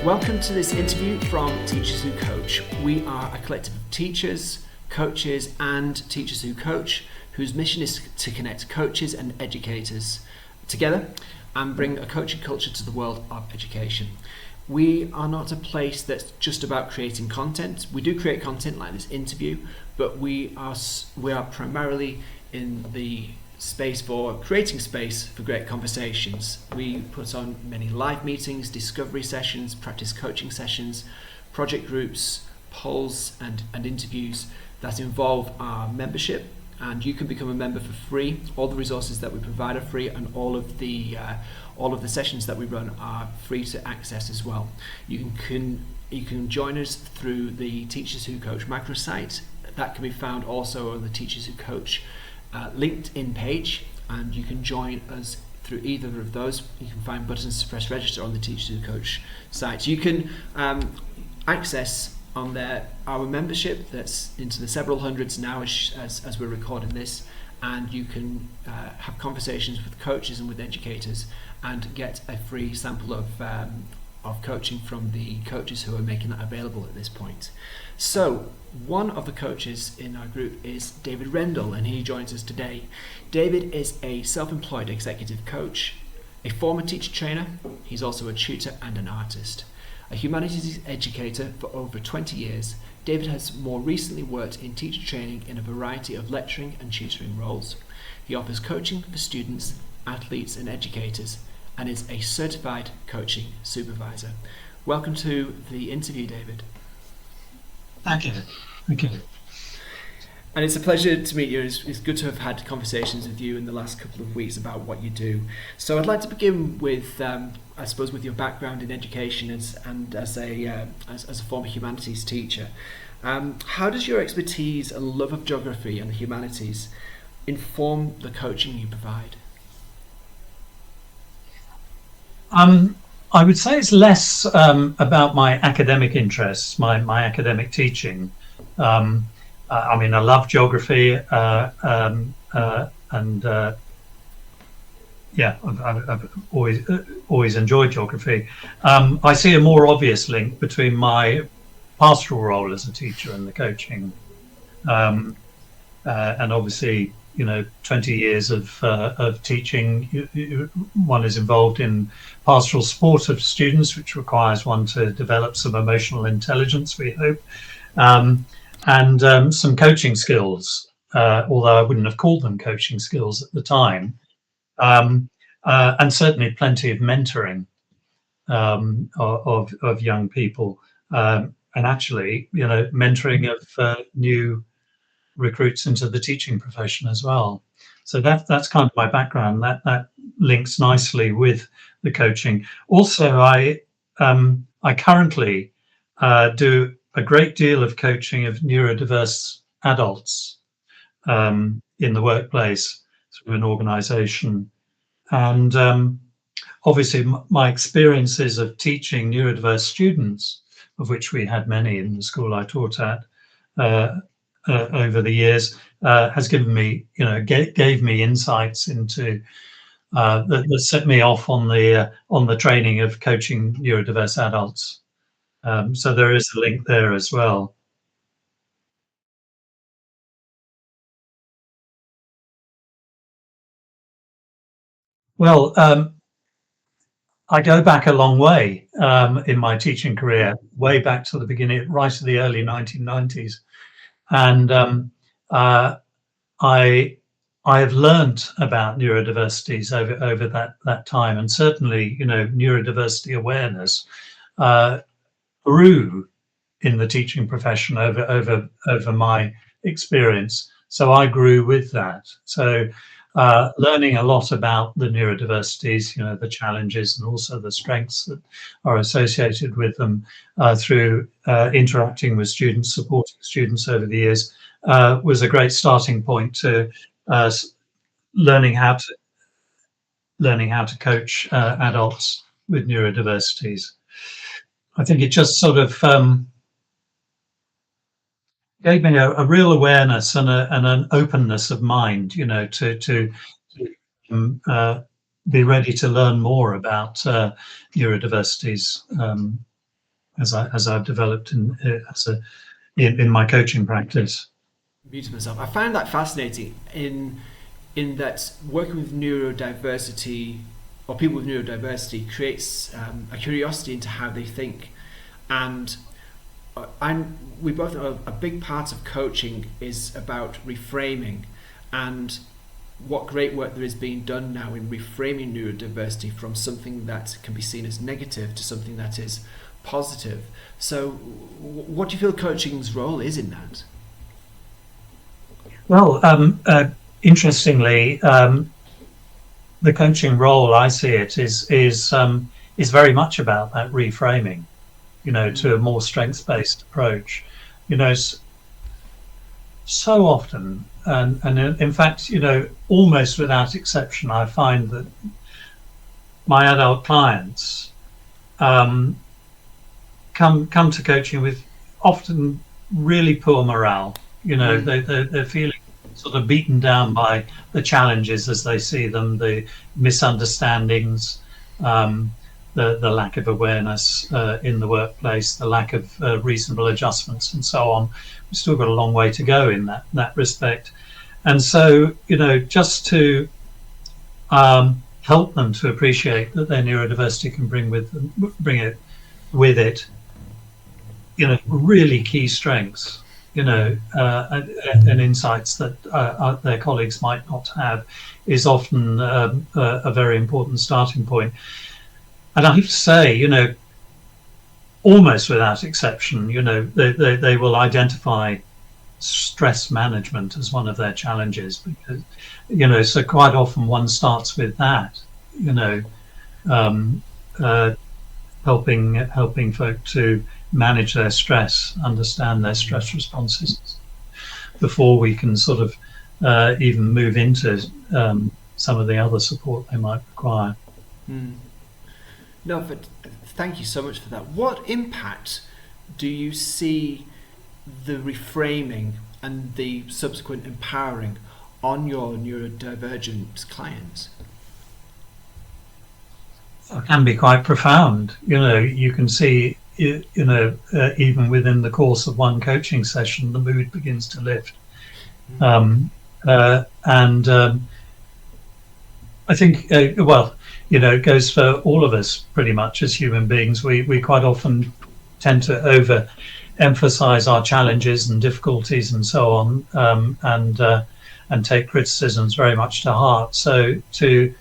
Welcome to this interview from Teachers Who Coach. We are a collective of teachers, coaches and teachers who coach, whose mission is to connect coaches and educators together and bring a coaching culture to the world of education. We are not a place that's just about creating content. We do create content like this interview, but we are primarily in the space for creating space for great conversations. We put on many live meetings, discovery sessions, practice coaching sessions, project groups, polls and interviews that involve our membership, and you can become a member for free. All the resources that we provide are free, and all of the sessions that we run are free to access as well. You can join us through the Teachers Who Coach microsite. That can be found also on the Teachers Who Coach LinkedIn page, and you can join us through either of those. You can find buttons to press register on the Teachers Who Coach site. You can access on there our membership that's into the several hundreds now as we're recording this, and you can have conversations with coaches and with educators and get a free sample of coaching from the coaches who are making that available at this point. So one of the coaches in our group is David Rendle, and he joins us today. David is a self-employed executive coach, a former teacher trainer. He's also a tutor and an artist. A humanities educator for over 20 years, David has more recently worked in teacher training in a variety of lecturing and tutoring roles. He offers coaching for students, athletes and educators, and is a certified coaching supervisor. Welcome to the interview, David. Thank you. Thank you. And it's a pleasure to meet you. It's good to have had conversations with you in the last couple of weeks about what you do. So I'd like to begin with, I suppose, with your background in education as a former humanities teacher. How does your expertise and love of geography and the humanities inform the coaching you provide? I would say it's less about my academic interests, my academic teaching. I love geography, and I've always enjoyed geography. I see a more obvious link between my pastoral role as a teacher and the coaching, and obviously, 20 years of teaching. One is involved in pastoral support of students, which requires one to develop some emotional intelligence, we hope, and some coaching skills, although I wouldn't have called them coaching skills at the time, and certainly plenty of mentoring of young people, and actually, mentoring of new recruits into the teaching profession as well. So that's kind of my background. That links nicely with the coaching. Also, I currently do a great deal of coaching of neurodiverse adults in the workplace through an organisation, and obviously my experiences of teaching neurodiverse students, of which we had many in the school I taught at, over the years, has given me, gave me insights into that set me off on the training of coaching neurodiverse adults. So there is a link there as well. Well, I go back a long way in my teaching career, way back to the beginning, right to the early 1990s. And I have learnt about neurodiversities over that time, and certainly, neurodiversity awareness grew in the teaching profession over my experience. So I grew with that. So learning a lot about the neurodiversities, the challenges and also the strengths that are associated with them through interacting with students, supporting students over the years, was a great starting point to learning how to coach adults with neurodiversities. I think it just sort of gave me a real awareness and an openness of mind, to be ready to learn more about neurodiversities. as I've developed in my coaching practice. Beautiful myself. I found that fascinating in that working with neurodiversity or people with neurodiversity creates a curiosity into how they think, and we both know a big part of coaching is about reframing, and what great work there is being done now in reframing neurodiversity from something that can be seen as negative to something that is positive. So what do you feel coaching's role is in that? Well, interestingly, the coaching role, I see it, is very much about that reframing, to a more strengths-based approach. So often, and in fact, almost without exception, I find that my adult clients come to coaching with often really poor morale. They're feeling sort of beaten down by the challenges as they see them, the misunderstandings, the lack of awareness in the workplace, the lack of reasonable adjustments, and so on. We've still got a long way to go in that respect. And so, just to help them to appreciate that their neurodiversity can bring it with it, really key strengths, and insights that their colleagues might not have, is often a very important starting point. And I have to say, almost without exception, they will identify stress management as one of their challenges, because, so quite often one starts with that, helping folk to manage their stress, understand their stress responses, before we can sort of even move into some of the other support they might require. No, but thank you so much for that. What impact do you see the reframing and the subsequent empowering on your neurodivergent clients? It can be quite profound. You can see, even within the course of one coaching session, the mood begins to lift. I think, it goes for all of us pretty much as human beings. We quite often tend to over-emphasize our challenges and difficulties and so on, and take criticisms very much to heart. So to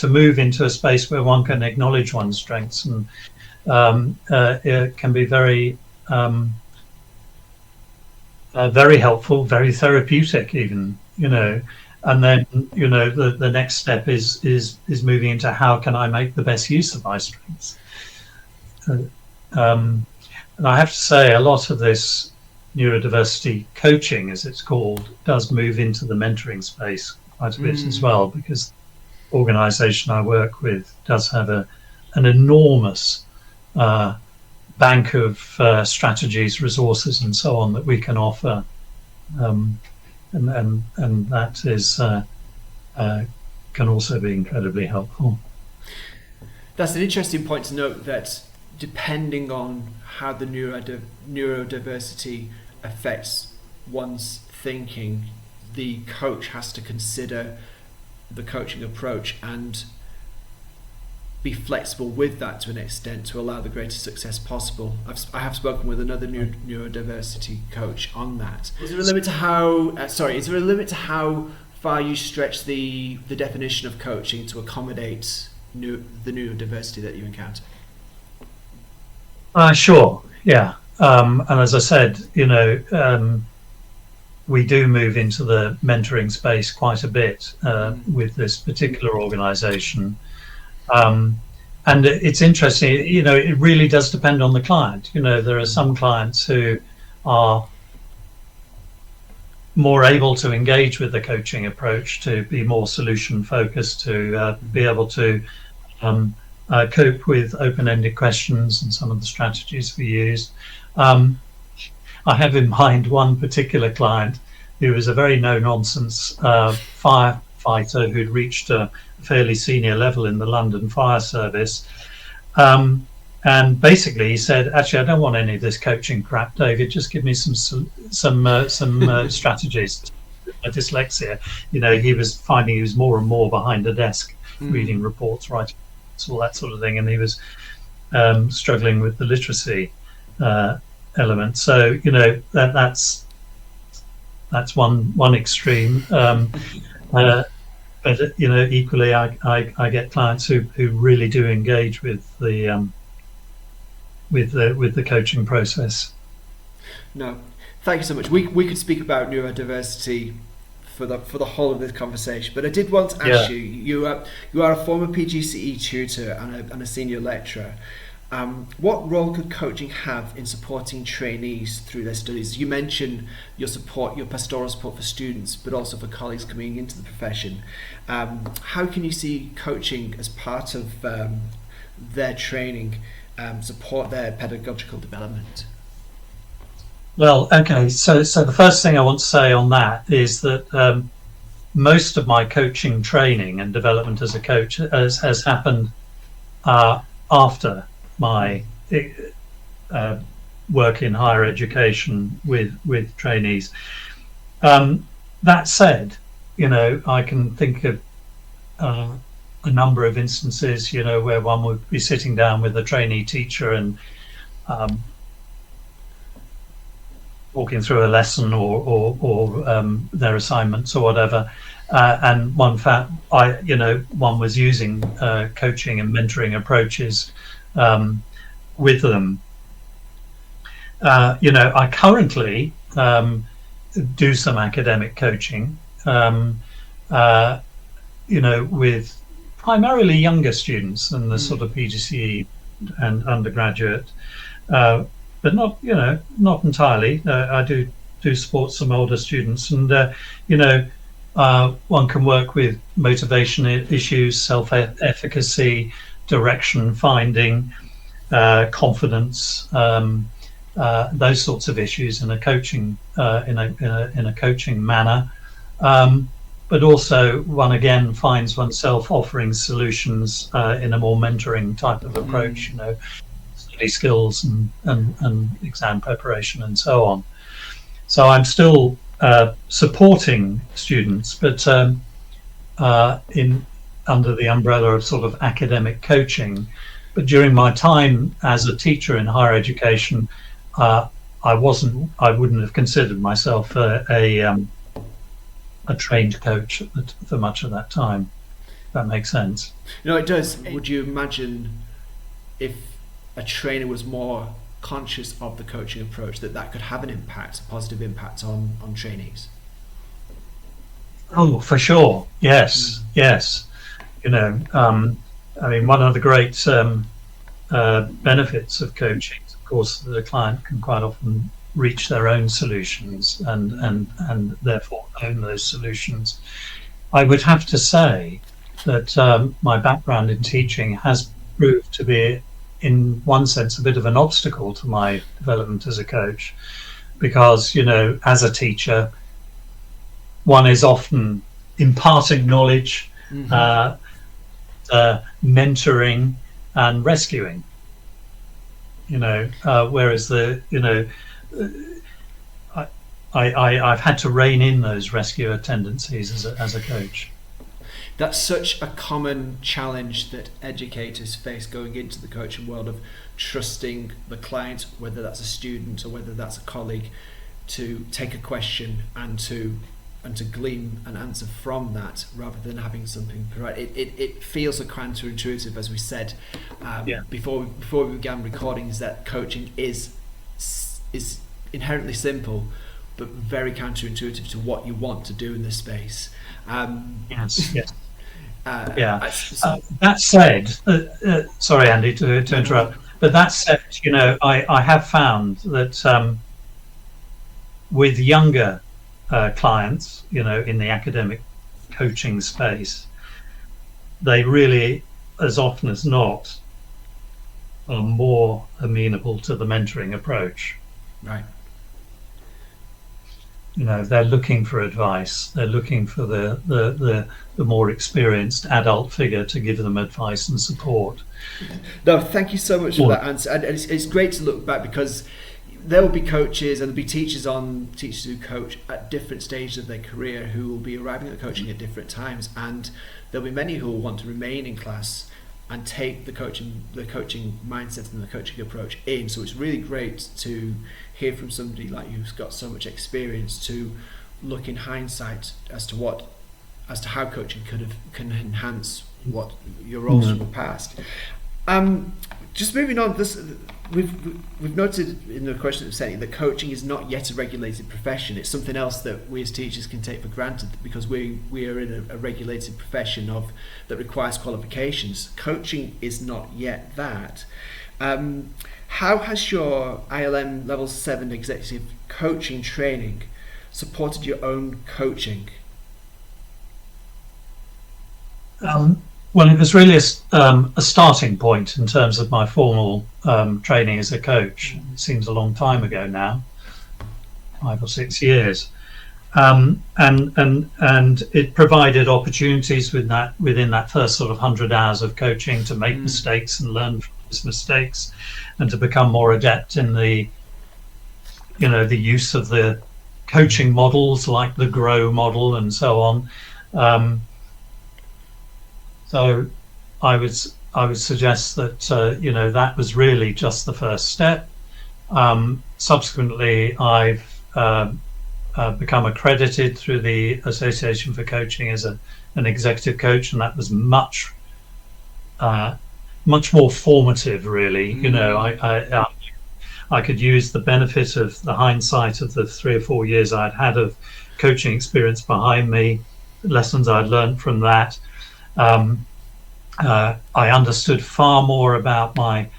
move into a space where one can acknowledge one's strengths, and it can be very very helpful, very therapeutic even, and then the next step is moving into how can I make the best use of my strengths. And I have to say, a lot of this neurodiversity coaching, as it's called, does move into the mentoring space quite a bit as well, because the organisation I work with does have an enormous bank of strategies, resources, and so on that we can offer, and that is can also be incredibly helpful. That's an interesting point to note, that depending on how the neurodiversity affects one's thinking, the coach has to consider the coaching approach and be flexible with that to an extent to allow the greatest success possible. I have spoken with another neurodiversity coach on that. Is there a limit to how far you stretch the definition of coaching to accommodate the neurodiversity that you encounter? Sure, yeah. And as I said, we do move into the mentoring space quite a bit with this particular organisation. And it's interesting, it really does depend on the client. There are some clients who are more able to engage with the coaching approach, to be more solution focused, to be able to cope with open-ended questions and some of the strategies we use. I have in mind one particular client who was a very no-nonsense firefighter who'd reached a fairly senior level in the London Fire Service, And basically, he said, "Actually, I don't want any of this coaching crap, David. Just give me some strategies." My dyslexia, he was finding he was more and more behind a desk, reading reports, writing, all that sort of thing, and he was struggling with the literacy element. So that's one extreme. But equally, I get clients who really do engage with the coaching process. No, thank you so much. We could speak about neurodiversity for the whole of this conversation, but I did want to ask you. You are a former PGCE tutor and a senior lecturer. What role could coaching have in supporting trainees through their studies? You mentioned your pastoral support for students, but also for colleagues coming into the profession. How can you see coaching as part of their training support their pedagogical development? Well, okay. So the first thing I want to say on that is that most of my coaching training and development as a coach has happened after my work in higher education with trainees. That said, I can think of a number of instances, where one would be sitting down with a trainee teacher and walking through a lesson or their assignments or whatever, and one was using coaching and mentoring approaches with them. I currently do some academic coaching, with primarily younger students than the sort of PGCE and undergraduate. But not entirely. I do support some older students, and one can work with motivation issues, self-efficacy, direction finding, confidence, those sorts of issues in a coaching in a coaching manner. But also, one again finds oneself offering solutions in a more mentoring type of approach. Study skills and exam preparation and so on. So I'm still supporting students, but under the umbrella of sort of academic coaching. But during my time as a teacher in higher education, I wouldn't have considered myself a trained coach for much of that time. If that makes sense. It does. Would you imagine if a trainer was more conscious of the coaching approach, that could have a positive impact on trainees? Oh, for sure. Yes. I mean, one of the great benefits of coaching is, of course, that the client can quite often reach their own solutions and therefore own those solutions. I would have to say that my background in teaching has proved to be, in one sense, a bit of an obstacle to my development as a coach, because as a teacher, one is often imparting knowledge, mentoring and rescuing, whereas I've had to rein in those rescuer tendencies as a coach. That's such a common challenge that educators face going into the coaching world, of trusting the client, whether that's a student or whether that's a colleague, to take a question and to glean an answer from that, rather than having something right. It feels a counterintuitive, as we said before we began recording, is that coaching is inherently simple, but very counterintuitive to what you want to do in this space. Yes. That said, sorry, Andy, to interrupt, but that said, I have found that with younger clients, in the academic coaching space, they really, as often as not, are more amenable to the mentoring approach. Right. they're looking for advice. They're looking for the more experienced adult figure to give them advice and support. No, thank you so much for that answer. And it's great to look back, because there will be coaches and there'll be teachers on Teachers Who Coach at different stages of their career who will be arriving at coaching at different times, and there'll be many who will want to remain in class and take the coaching mindset and the coaching approach in. So it's really great to hear from somebody like you who's got so much experience to look in hindsight as to how coaching can enhance what your roles from the past. Just moving on, we've noted in the question of saying that coaching is not yet a regulated profession. It's something else that we as teachers can take for granted, because we are in a regulated profession that requires qualifications. Coaching is not yet that. How has your ILM Level 7 executive coaching training supported your own coaching? Well, it was really a starting point in terms of my formal training as a coach. It seems a long time ago now, 5 or 6 years, and it provided opportunities within that first sort of 100 hours of coaching to make mistakes and learn from those mistakes, and to become more adept in the use of the coaching models like the GROW model and so on. So I would suggest that that was really just the first step. Subsequently, I've become accredited through the Association for Coaching as an executive coach, and that was much more formative, really. I could use the benefit of the hindsight of the 3 or 4 years I'd had of coaching experience behind me, lessons I'd learned from that. I understood far more about my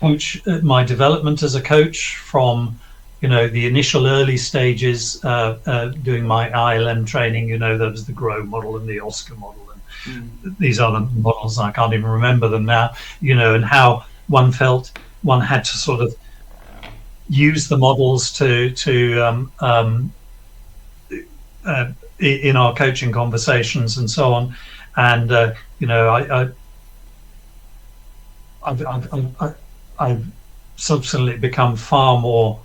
development as a coach from the initial early stages, doing my ILM training. There was the GROW model and the OSCAR model, and these other models, I can't even remember them now, and how one felt one had to sort of use the models to in our coaching conversations and so on. And I've subsequently become far more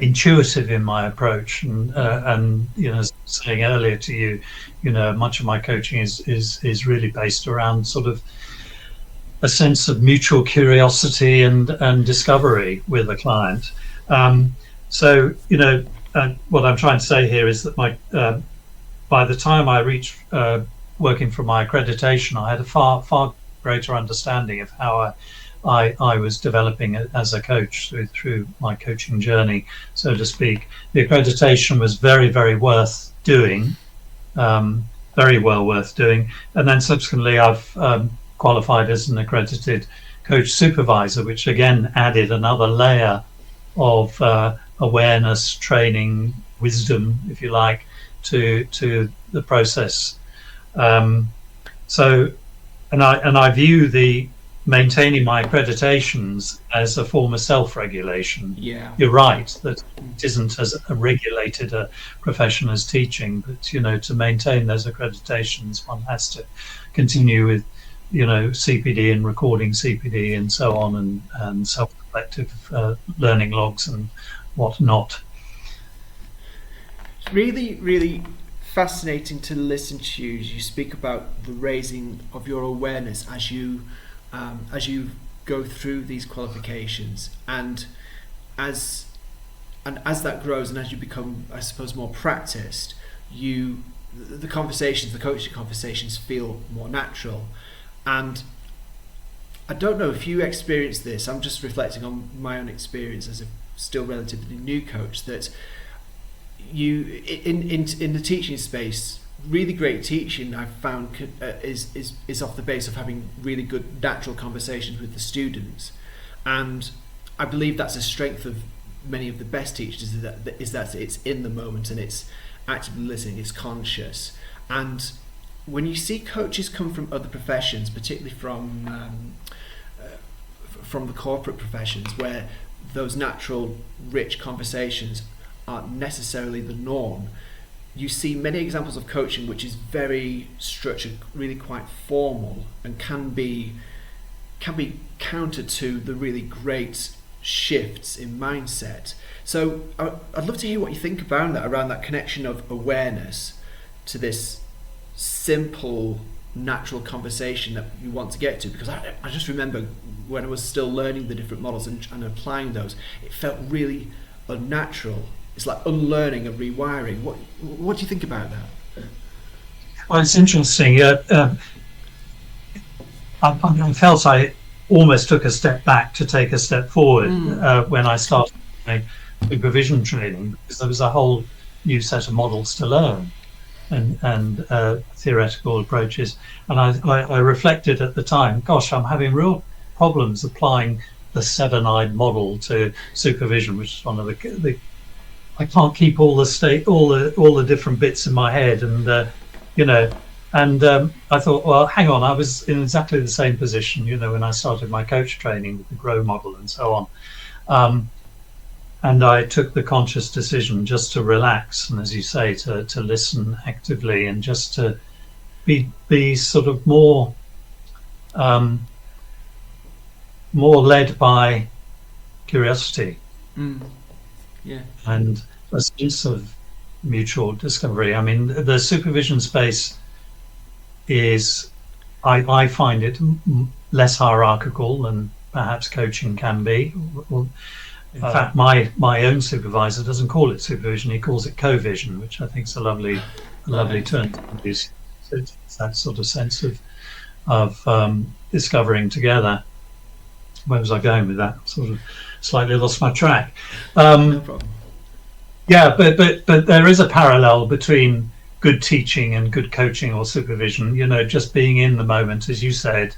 intuitive in my approach, and as I was saying earlier to you, much of my coaching is really based around sort of a sense of mutual curiosity and discovery with a client. So what I'm trying to say here is that by the time I reached working for my accreditation, I had a far greater understanding of how I was developing as a coach through my coaching journey, so to speak. The accreditation was very, very worth doing, very well worth doing. And then subsequently I've qualified as an accredited coach supervisor, which again added another layer of awareness, training, wisdom, if you like, to the process. So I view the maintaining my accreditations as a form of self-regulation. Yeah, you're right that it isn't as regulated a profession as teaching, but to maintain those accreditations, one has to continue with CPD and recording CPD and so on, and self-reflective learning logs and whatnot. It's really, really fascinating to listen to you as you speak about the raising of your awareness as you go through these qualifications, and as that grows and as you become, I suppose, more practiced, the coaching conversations feel more natural. And I don't know if you experienced this. I'm just reflecting on my own experience as a still relatively new coach, that you in the teaching space, really great teaching I've found is off the base of having really good natural conversations with the students, and I believe that's a strength of many of the best teachers, is that it's in the moment and it's actively listening, it's conscious. And when you see coaches come from other professions, particularly from the corporate professions, where those natural, rich conversations aren't necessarily the norm. You see many examples of coaching which is very structured, really quite formal, and can be counter to the really great shifts in mindset. So I'd love to hear what you think about that, around that connection of awareness to this simple, natural conversation that you want to get to. Because I just remember when I was still learning the different models and applying those, it felt really unnatural. It's like unlearning and rewiring. What do you think about that? Well, it's interesting. I felt I almost took a step back to take a step forward when I started my supervision training, because there was a whole new set of models to learn and theoretical approaches. And I reflected at the time, gosh, I'm having real problems applying the seven-eyed model to supervision, which is one of the I can't keep all the different bits in my head, and I thought, well, hang on, I was in exactly the same position, when I started my coach training with the GROW model and so on. And I took the conscious decision just to relax, and as you say, to listen actively, and just to be sort of more led by curiosity. Yeah. And a sense of mutual discovery. I mean, the supervision space is, I find it less hierarchical than perhaps coaching can be. In fact, my own supervisor doesn't call it supervision; he calls it co-vision, which I think is a lovely term to use. It's that sort of sense of discovering together. Where was I going with that? Sort of slightly lost my track. No problem. Yeah, but there is a parallel between good teaching and good coaching or supervision. Just being in the moment, as you said,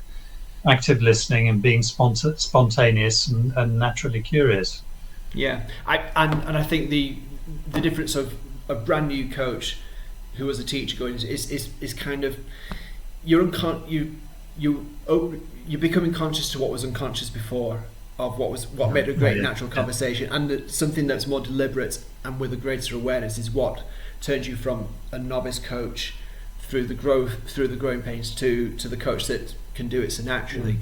active listening and being spontaneous and naturally curious. Yeah, I think the difference of a brand new coach who was a teacher going is kind of you're becoming conscious to what was unconscious before, of what made a great natural conversation, and something that's more deliberate and with a greater awareness is what turns you from a novice coach through the growing pains to the coach that can do it so naturally.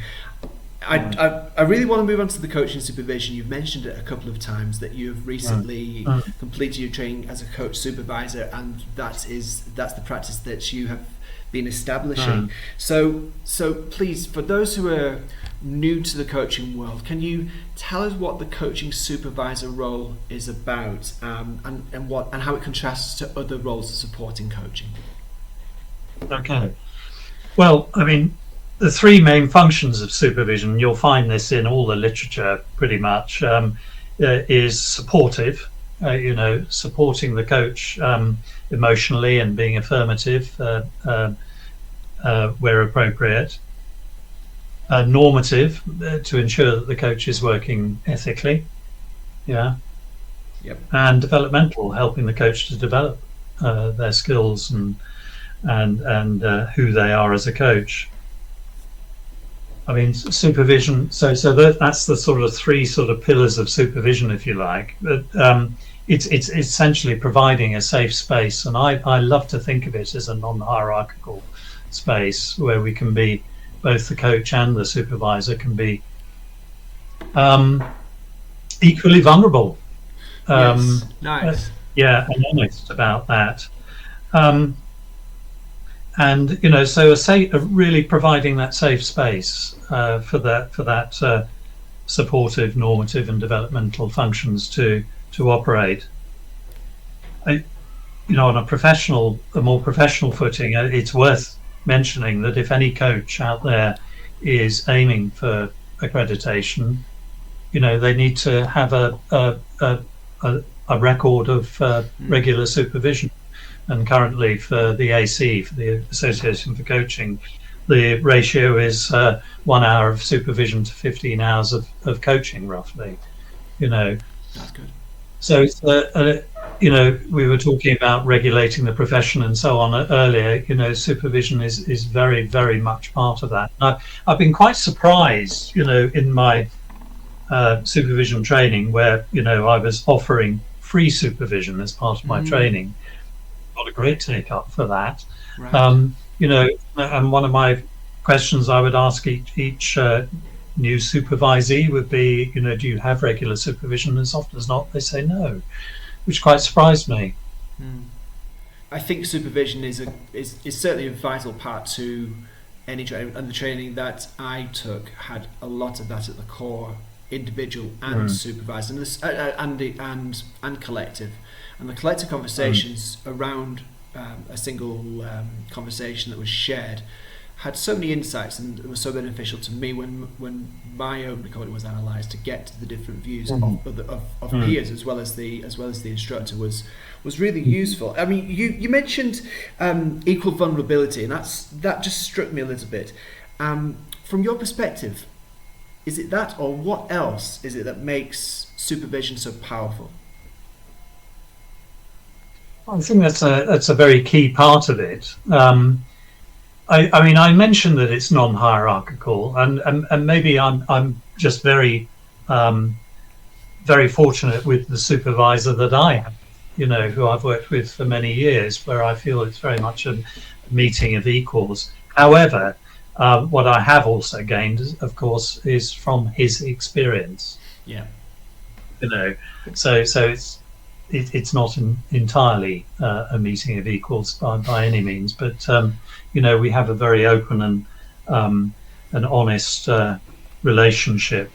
I really want to move on to the coaching supervision. You've mentioned it a couple of times that you've recently completed your training as a coach supervisor, and that's the practice that you have been establishing. So please, for those who are new to the coaching world, can you tell us what the coaching supervisor role is about, and how it contrasts to other roles of supporting coaching? Okay. Well, I mean, the three main functions of supervision, you'll find this in all the literature pretty much, is supportive, supporting the coach emotionally and being affirmative where appropriate. Normative, to ensure that the coach is working ethically. Yeah. Yep. And developmental, helping the coach to develop their skills and who they are as a coach. I mean, supervision. So that's the sort of three sort of pillars of supervision, if you like. But it's essentially providing a safe space, and I love to think of it as a non-hierarchical space where we can be, both the coach and the supervisor can be equally vulnerable. Yes. Nice. Yeah, and honest about that. And so really providing that safe space for that supportive, normative, and developmental functions to operate. On a more professional footing, it's worth mentioning that if any coach out there is aiming for accreditation, they need to have a record of regular supervision. And currently for the AC, for the Association for Coaching, the ratio is 1 hour of supervision to 15 hours of coaching, roughly. That's good. So it's we were talking about regulating the profession and so on earlier. Supervision is very, very much part of that. And I've been quite surprised, in my supervision training, where I was offering free supervision as part of my training. Got a great take up for that. Right. You know, and one of my questions I would ask each new supervisee would be, you know, do you have regular supervision? As often as not, they say no, which quite surprised me. I think supervision is certainly a vital part to any training, and the training that I took had a lot of that at the core, individual and supervised, and this, and collective, and the collective conversations around a single conversation that was shared had so many insights, and it was so beneficial to me when my own recording was analysed to get to the different views of peers as well as the instructor was really useful. I mean, you mentioned equal vulnerability, and that just struck me a little bit. From your perspective, is it that, or what else is it that makes supervision so powerful? I think that's a very key part of it. I mean, I mentioned that it's non-hierarchical, and maybe I'm just very very fortunate with the supervisor that I have, you know, who I've worked with for many years, where I feel it's very much a meeting of equals. However, what I have also gained, of course, is from his experience. Yeah. You know, so it's not entirely a meeting of equals by any means, but you know, we have a very open and an honest relationship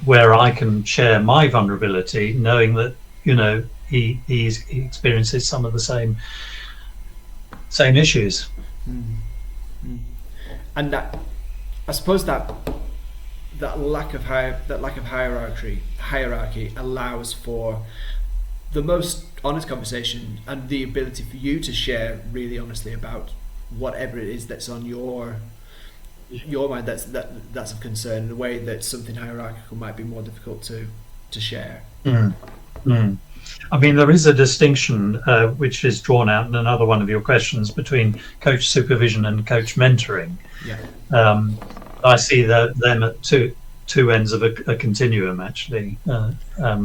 where I can share my vulnerability, knowing that, you know, he experiences some of the same issues. And that, I suppose that lack of hierarchy allows for the most honest conversation and the ability for you to share really honestly about whatever it is that's on your mind that's of concern, in a way that something hierarchical might be more difficult to share. I mean, there is a distinction which is drawn out in another one of your questions between coach supervision and coach mentoring. Yeah. I see them at two ends of a continuum, actually, but I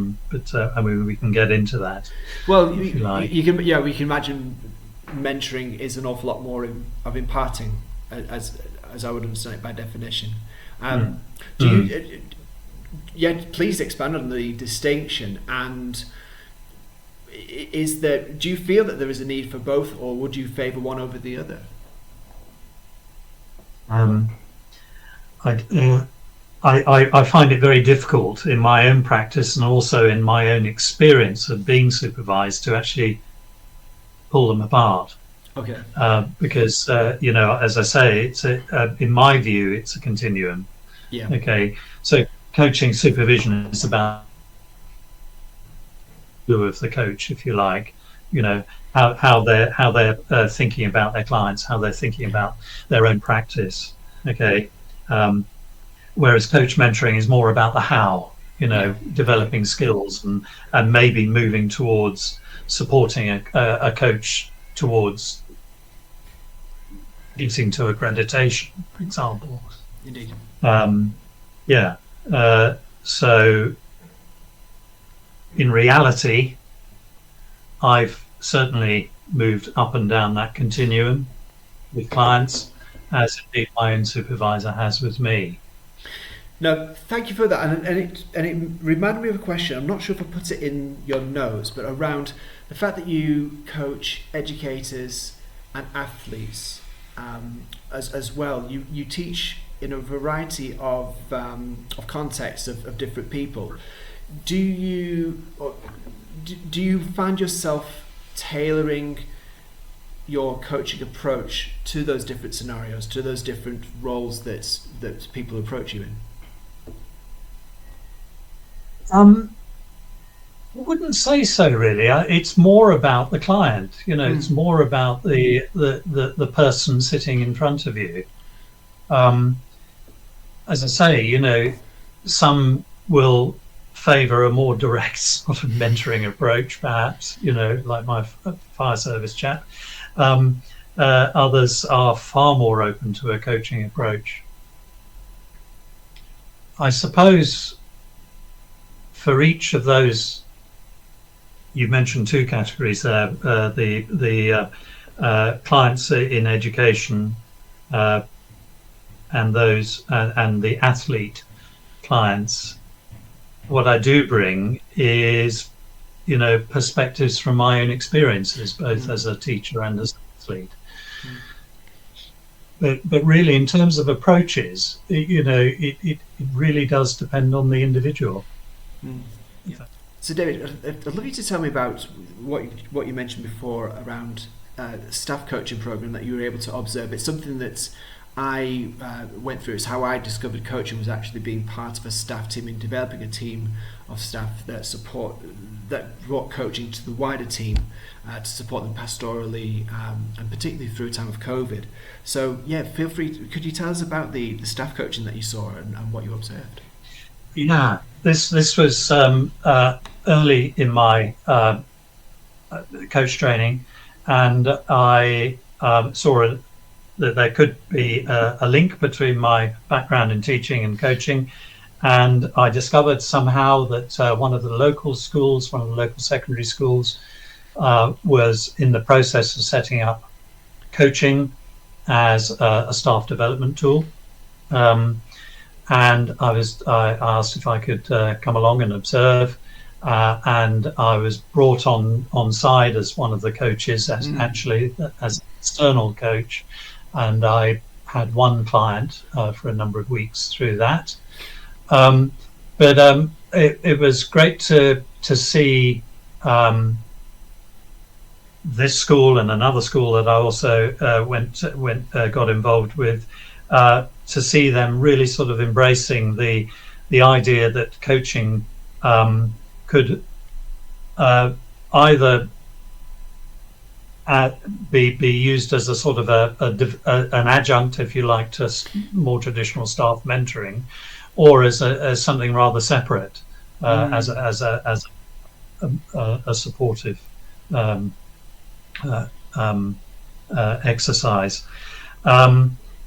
mean, we can get into that. Well, we can imagine mentoring is an awful lot more of imparting, as I would understand it by definition. Please expand on the distinction, and do you feel that there is a need for both, or would you favour one over the other? I find it very difficult in my own practice and also in my own experience of being supervised to actually pull them apart. Okay. Because you know, as I say, it's in my view, it's a continuum. Yeah. Okay. So coaching supervision is about of the coach, if you like. You know, how they're thinking about their clients, how they're thinking about their own practice. Okay. Whereas coach mentoring is more about the how. You know, developing skills and maybe moving towards supporting a coach towards getting to accreditation, for example. Indeed. So in reality, I've certainly moved up and down that continuum with clients, as indeed my own supervisor has with me. No, thank you for that, and it reminded me of a question. I'm not sure if I put it in your notes, but around the fact that you coach educators and athletes as well. You teach in a variety of contexts of different people. Do you find yourself tailoring your coaching approach to those different scenarios, to those different roles that people approach you in? I wouldn't say so, really. It's more about the client. You know, it's more about the person sitting in front of you. As I say, you know, some will favour a more direct sort of mentoring approach, perhaps. You know, like my fire service chap. Others are far more open to a coaching approach. I suppose for each of those you mentioned two categories there: the clients in education, and those and the athlete clients. What I do bring is, perspectives from my own experiences, both as a teacher and as an athlete. But really, in terms of approaches, it really does depend on the individual. Yeah. So, David, I'd love you to tell me about what you mentioned before around staff coaching program that you were able to observe. It's something that I went through. It's how I discovered coaching, was actually being part of a staff team and developing a team of staff that brought coaching to the wider team to support them pastorally, and particularly through a time of COVID. So yeah, feel free. Could you tell us about the staff coaching that you saw and what you observed? Yeah, this was early in my coach training, and I saw that there could be a link between my background in teaching and coaching, and I discovered somehow that one of the local secondary schools, was in the process of setting up coaching as a staff development tool. And I asked if I could come along and observe, and I was brought on side as one of the coaches, as an external coach, and I had one client for a number of weeks through that. But it was great to see this school and another school that I also got involved with, to see them really sort of embracing the idea that coaching could either be used as a sort of an adjunct, if you like, to more traditional staff mentoring, or as something rather separate, as a supportive exercise.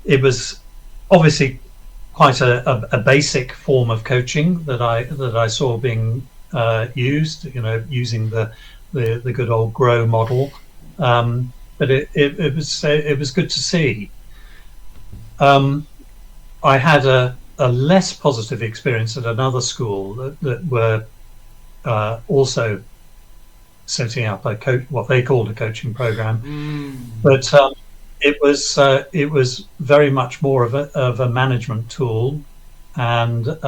It was obviously quite a basic form of coaching that I saw being used, using the good old GROW model. But it was good to see. I had a less positive experience at another school that were also setting up what they called a coaching program, but it was very much more of a management tool, and at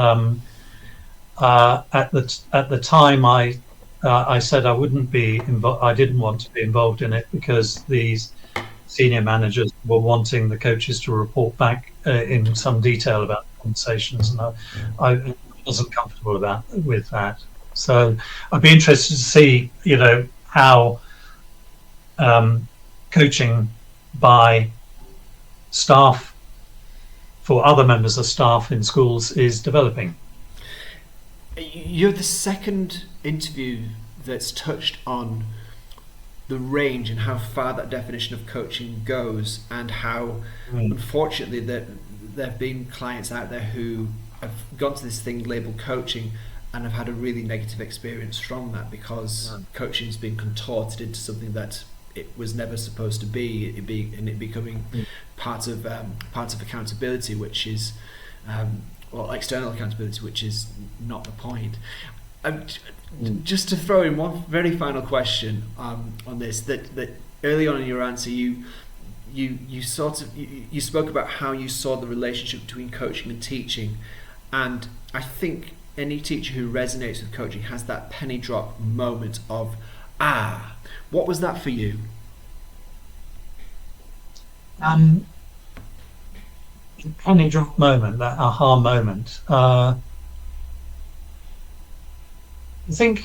the time I said I wouldn't be involved. I didn't want to be involved in it because these senior managers were wanting the coaches to report back in some detail about conversations, and I wasn't comfortable with that. So I'd be interested to see, how coaching by staff for other members of staff in schools is developing. You're the second interview that's touched on the range and how far that definition of coaching goes, and how unfortunately there have been clients out there who have gone to this thing labeled coaching and have had a really negative experience from that, because coaching's been contorted into something that it was never supposed to be, it becoming part of accountability, which is external accountability, which is not the point. Just to throw in one very final question on this, that early on in your answer you spoke about how you saw the relationship between coaching and teaching, and I think any teacher who resonates with coaching has that penny drop moment of what was that for you? Penny drop moment, that aha moment. I think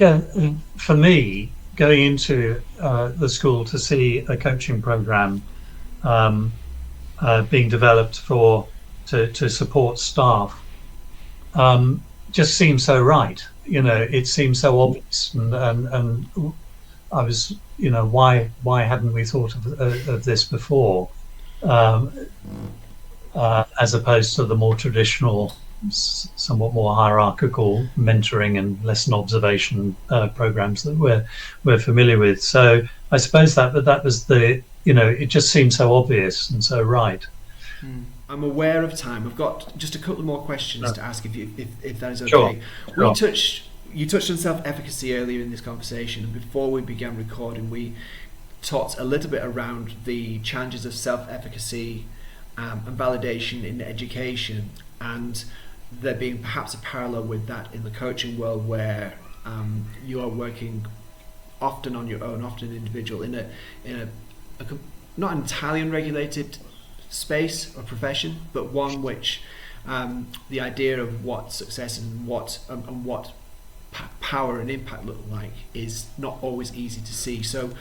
for me, going into the school to see a coaching program being developed to support staff just seemed so right. It seemed so obvious, and I was, why hadn't we thought of this before? As opposed to the more traditional somewhat more hierarchical mentoring and lesson observation programs that we're familiar with. So I suppose that was the, it just seemed so obvious and so right. I'm aware of time. I've got just a couple more questions to ask if that is Sure. okay. You touched on self-efficacy earlier in this conversation, and before we began recording, we talked a little bit around the challenges of self-efficacy and validation in education, and there being perhaps a parallel with that in the coaching world, where you are working often on your own, often individual, in a not entirely unregulated space or profession, but one which the idea of what success and what power and impact look like is not always easy to see. So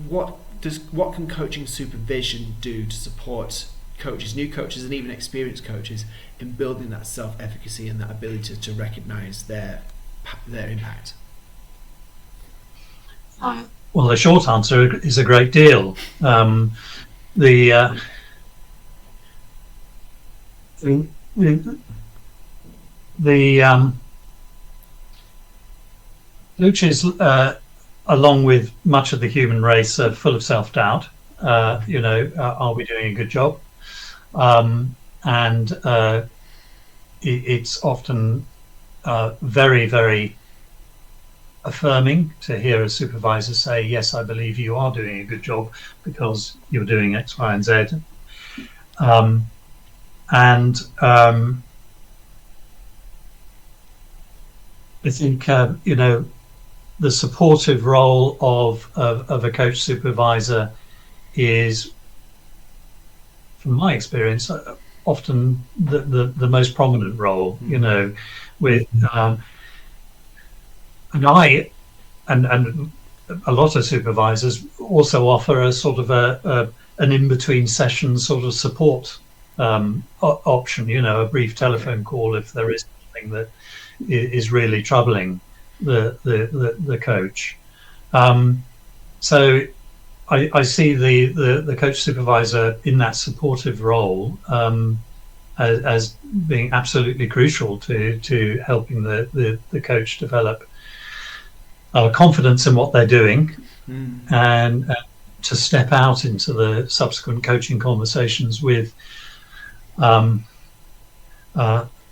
what can coaching supervision do to support coaches, new coaches and even experienced coaches, in building that self-efficacy and that ability to recognize their impact? Well, the short answer is a great deal. The coaches, along with much of the human race, are full of self-doubt. Are we doing a good job? And it's often very, very affirming to hear a supervisor say, yes, I believe you are doing a good job because you're doing X, Y, and Z. I think the supportive role of a coach supervisor is, from my experience, often the most prominent role. With and a lot of supervisors also offer a sort of an in-between session sort of support option. A brief telephone call if there is something that is really troubling the coach. So I see the coach supervisor in that supportive role as being absolutely crucial to helping the coach develop confidence in what they're doing, and to step out into the subsequent coaching conversations with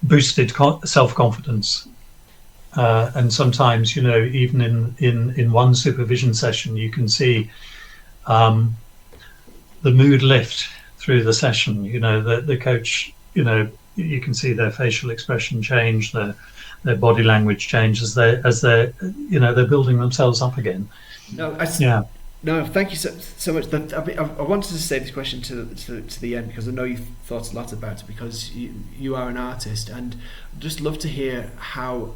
boosted self-confidence. And sometimes, even in one supervision session, you can see the mood lift through the session. The coach, you can see their facial expression change, their body language change as they're building themselves up again. No, thank you so much. I wanted to save this question to the end, because I know you've thought a lot about it, because you are an artist, and I'd just love to hear how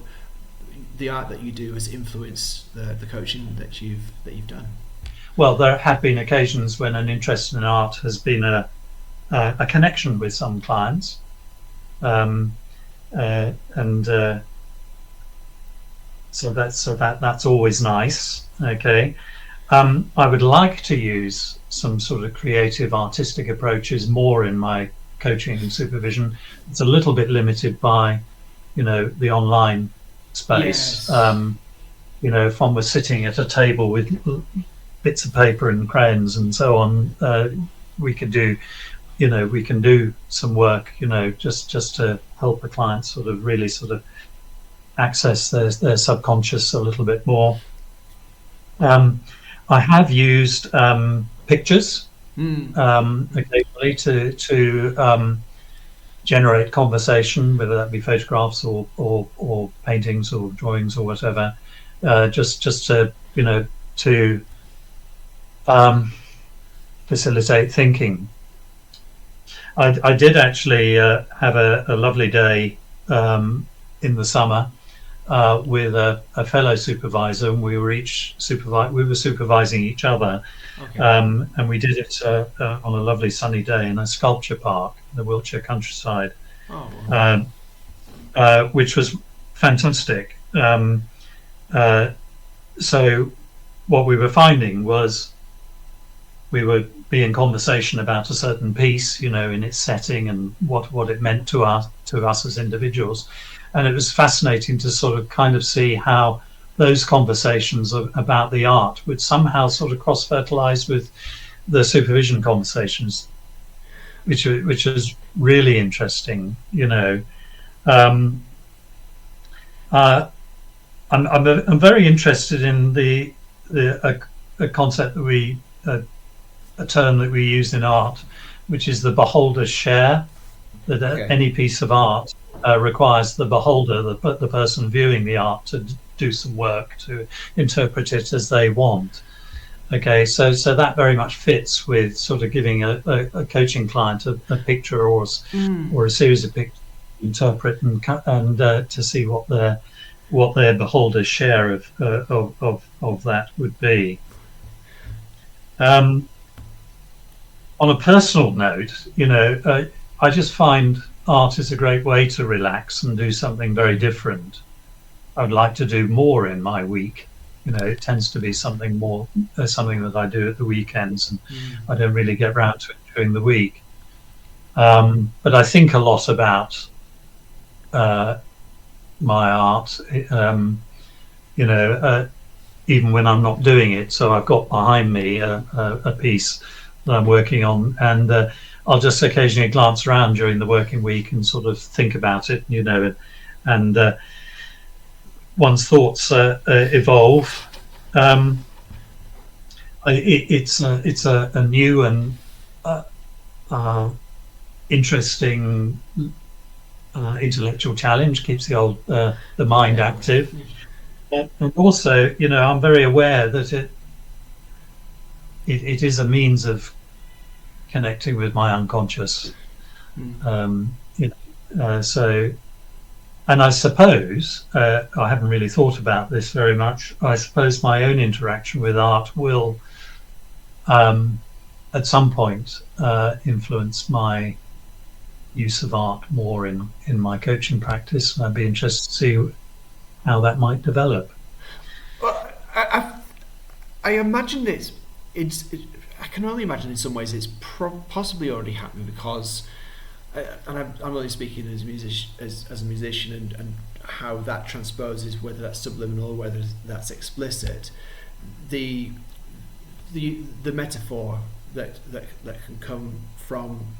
the art that you do has influenced the coaching that you've done. Well, there have been occasions when an interest in art has been a connection with some clients, and so that's always nice. Okay. I would like to use some sort of creative artistic approaches more in my coaching and supervision. It's a little bit limited by, the online space. Yes. If one was sitting at a table with bits of paper and crayons and so on, we can do some work, just to help the client sort of really sort of access their subconscious a little bit more. I have used pictures occasionally to generate conversation, whether that be photographs or paintings or drawings or whatever, just to to facilitate thinking. I did actually have a lovely day in the summer with a fellow supervisor, and we were supervising each other. Okay. And we did it on a lovely sunny day in a sculpture park in the Wiltshire countryside. Oh, wow. Which was fantastic. So what we were finding was we would be in conversation about a certain piece, in its setting and what it meant to us, to us as individuals. And it was fascinating to sort of kind of see how those conversations about the art would somehow sort of cross-fertilize with the supervision conversations, which is really interesting, you know. I'm very interested in a concept that a term that we use in art, which is the beholder's share. That any piece of art requires the beholder, the person viewing the art, to do some work to interpret it as they want. Okay, so that very much fits with sort of giving a coaching client a picture or a series of pictures to interpret and to see what their beholder's share of that would be. On a personal note, you know, I just find art is a great way to relax and do something very different. I would like to do more in my week. You know, it tends to be something that I do at the weekends, and I don't really get round to it during the week. But I think a lot about my art, you know, even when I'm not doing it. So I've got behind me a piece that I'm working on, and I'll just occasionally glance around during the working week and sort of think about it, you know, and one's thoughts evolve. It's a new and interesting intellectual challenge. Keeps the mind active, and also, you know, I'm very aware that it is a means of connecting with my unconscious. You know, so. And I suppose, I haven't really thought about this very much, I suppose my own interaction with art will, at some point, influence my use of art more in my coaching practice. And I'd be interested to see how that might develop. Well, I imagine I can only imagine in some ways it's possibly already happening, because and I'm only speaking as a musician, and how that transposes, whether that's subliminal or whether that's explicit. The metaphor that can come from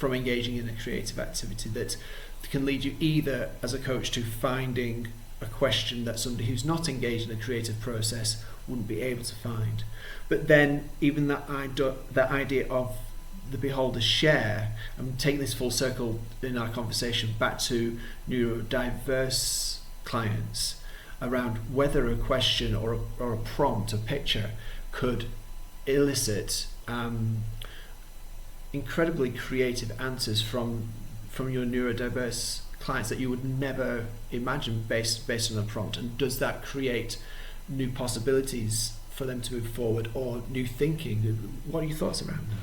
engaging in a creative activity that can lead you either as a coach to finding a question that somebody who's not engaged in a creative process wouldn't be able to find. But then even that idea of the beholder's share, and taking this full circle in our conversation back to neurodiverse clients, around whether a question or a prompt, a picture, could elicit incredibly creative answers from your neurodiverse clients that you would never imagine based on a prompt. And does that create new possibilities for them to move forward, or new thinking? What are your thoughts around that?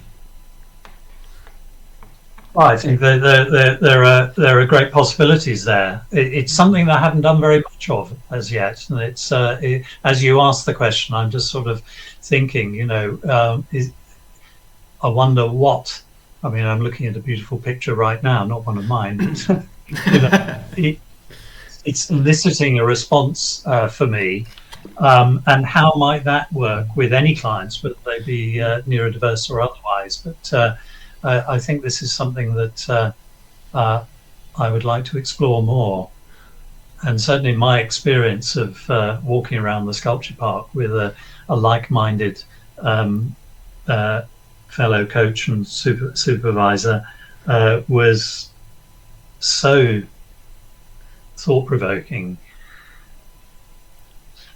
Well, I think there are great possibilities there. It's something that I haven't done very much of as yet, and it's as you ask the question, I'm just sort of thinking, you know, I wonder what. I mean, I'm looking at a beautiful picture right now, not one of mine. You know, it's eliciting a response for me, and how might that work with any clients, whether they be neurodiverse or otherwise? But I think this is something that I would like to explore more. And certainly my experience of walking around the sculpture park with a like-minded fellow coach and supervisor was so thought-provoking.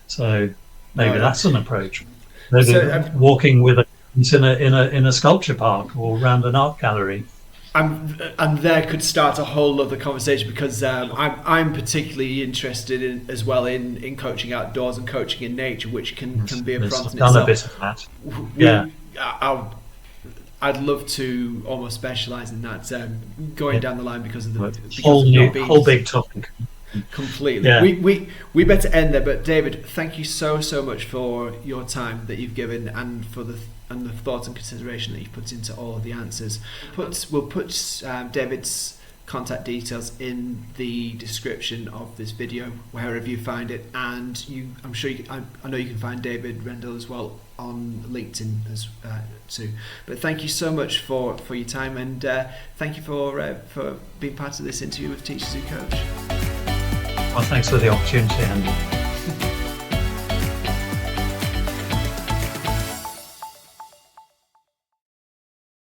So maybe that's an approach. Maybe walking with in a sculpture park or around an art gallery. And there could start a whole other conversation, because I'm particularly interested in coaching outdoors and coaching in nature, which can be a prompt in itself. Done a bit of that. Yeah. I'd love to almost specialise in that, going down the line, because of the whole big topic. Completely. Yeah. We better end there, but David, thank you so much for your time that you've given, and for the thought and consideration that you've put into all of the answers. We'll put David's contact details in the description of this video, wherever you find it. And I'm sure I know you can find David Rendle as well on LinkedIn as too. But thank you so much for your time, and thank you for being part of this interview with Teachers Who Coach. Well, thanks for the opportunity, Andy.